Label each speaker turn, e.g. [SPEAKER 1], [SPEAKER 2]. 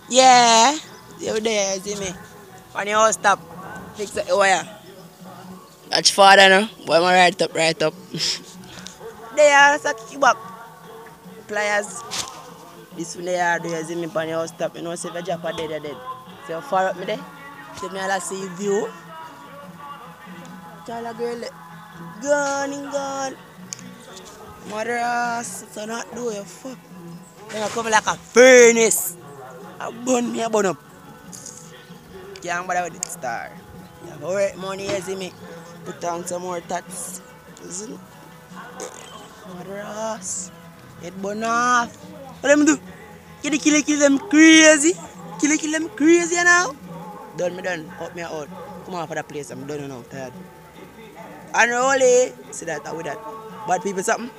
[SPEAKER 1] Yeah, you there, see me. On your house top, fix up the wire. That's father now. Boy, my right up. There, so kick back. Pliers. This one there, do you see me on your house top? You know, see if I drop a dead, dead. So far up me there. See me all see view. Tell a girl, gone and gone. Mother ass, so not do you fuck. Then I come like a furnace. I burn me, I burn up. Can't bother with the star. You have work money, you see me. Put on some more tats. Isn't it? Mother ass. It burn off. What them do? Kill them crazy. Kill them crazy now. Done me done. Up me out. Come on for the place. I'm done now. Tired. Unroll it. See that with that. Bad people something.